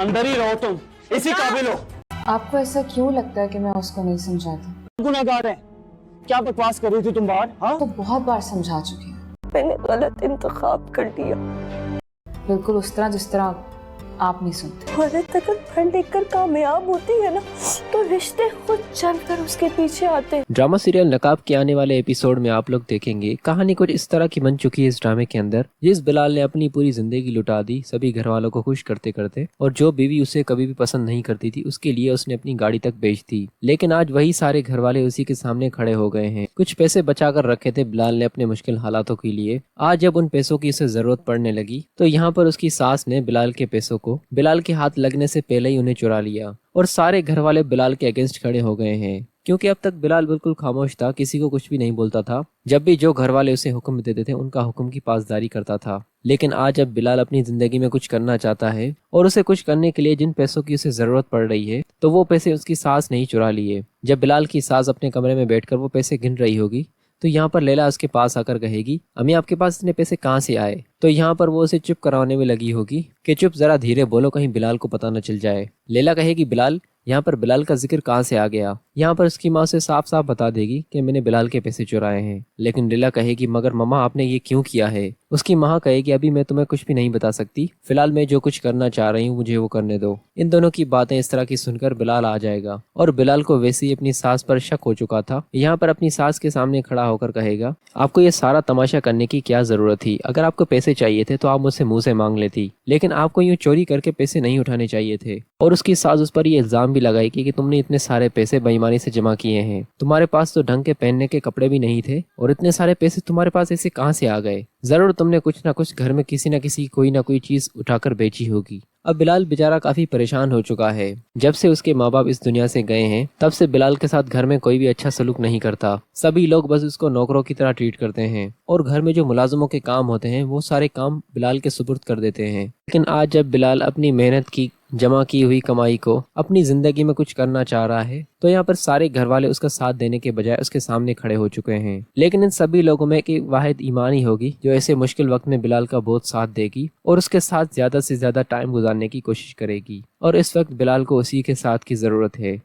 अंदर ही रहो तुम, इसी काबिल हो। आपको ऐसा क्यों लगता है कि मैं उसको नहीं समझाती? गुनाहगार है। क्या बकवास कर रही थी तुम बाहर? हाँ, तो बहुत बार समझा चुकी हूँ। मैंने गलत इंतखाब कर दिया। बिल्कुल उस तरह जिस तरह आप नहीं सुनते। औरत अगर पढ़ लिख कर कामयाब होती है ना, तो रिश्ते खुद चलकर उसके पीछे आते हैं। ड्रामा सीरियल नकाब के आने वाले एपिसोड में आप लोग देखेंगे कहानी कुछ इस तरह की बन चुकी है इस ड्रामे के अंदर, जिस बिलाल ने अपनी पूरी जिंदगी लुटा दी सभी घर वालों को खुश करते करते, और जो बीवी उसे कभी भी पसंद नहीं करती थी उसके लिए उसने अपनी गाड़ी तक बेच दी। लेकिन आज वही सारे घर वाले उसी के सामने खड़े हो गए हैं। कुछ पैसे बचा कर रखे थे बिलाल ने अपने मुश्किल हालातों के लिए। आज जब उन पैसों की उसे जरूरत पड़ने लगी तो यहाँ पर उसकी सास ने बिलाल के पैसों को बिलाल के हाथ लगने से पहले ही उन्हें चुरा लिया, और सारे घर वाले बिलाल के अगेंस्ट खड़े हो गए हैं। क्योंकि अब तक बिलाल बिल्कुल खामोश था, किसी को कुछ भी नहीं बोलता था। जब भी जो घर वाले उसे हुक्म देते थे उनका हुक्म की पासदारी करता था। लेकिन आज अब बिलाल अपनी जिंदगी में कुछ करना चाहता है, और उसे कुछ करने के लिए जिन पैसों की उसे जरूरत पड़ रही है तो वो पैसे उसकी सास ने ही चुरा लिए। जब बिलाल की सास अपने कमरे में बैठकर वो पैसे गिन रही होगी तो यहाँ पर लैला उसके पास आकर कहेगी, अम्मी आपके पास इतने पैसे कहाँ से आए? तो यहाँ पर वो उसे चुप कराने में लगी होगी कि चुप, जरा धीरे बोलो, कहीं बिलाल को पता न चल जाए। लैला कहेगी, बिलाल, यहाँ पर बिलाल का जिक्र कहाँ से आ गया? यहाँ पर उसकी माँ उसे साफ साफ बता देगी कि मैंने बिलाल के पैसे चुराए हैं। लेकिन लैला कहेगी, मगर मम्मा आपने ये क्यों किया है? उसकी माँ कहेगी, अभी मैं तुम्हें कुछ भी नहीं बता सकती, फिलहाल मैं जो कुछ करना चाह रही हूँ मुझे वो करने दो। इन दोनों की बातें इस तरह की सुनकर बिलाल आ जाएगा, और बिलाल को वैसे ही अपनी सास पर शक हो चुका था। यहाँ पर अपनी सास के सामने खड़ा होकर कहेगा, आपको ये सारा तमाशा करने की क्या जरूरत थी? अगर आपको पैसे चाहिए थे तो आप मुझसे मुंह से मांग लेती, लेकिन आपको यूं चोरी करके पैसे नहीं उठाने चाहिए थे। और उसकी सास उस पर ये इल्जाम भी लगाएगी कि तुमने इतने सारे पैसे बेईमानी से जमा किए हैं, तुम्हारे पास तो ढंग के पहनने के कपड़े भी नहीं थे, और इतने सारे पैसे तुम्हारे पास ऐसे कहाँ से आ गए? जरूर तुमने कुछ ना कुछ घर में किसी न किसी कोई ना कोई चीज उठाकर बेची होगी। अब बिलाल बेचारा काफी परेशान हो चुका है। जब से उसके माँ बाप इस दुनिया से गए हैं तब से बिलाल के साथ घर में कोई भी अच्छा सलूक नहीं करता। सभी लोग बस उसको नौकरों की तरह ट्रीट करते हैं, और घर में जो मुलाजमों के काम होते हैं वो सारे काम बिलाल के सुपुर्द कर देते हैं। लेकिन आज जब बिलाल अपनी मेहनत की जमा की हुई कमाई को अपनी जिंदगी में कुछ करना चाह रहा है तो यहाँ पर सारे घर वाले उसका साथ देने के बजाय उसके सामने खड़े हो चुके हैं। लेकिन इन सभी लोगों में एक वाहिद ईमान ही होगी जो ऐसे मुश्किल वक्त में बिलाल का बहुत साथ देगी और उसके साथ ज्यादा से ज्यादा टाइम गुजारने की कोशिश करेगी। और इस वक्त बिलाल को उसी के साथ की जरूरत है।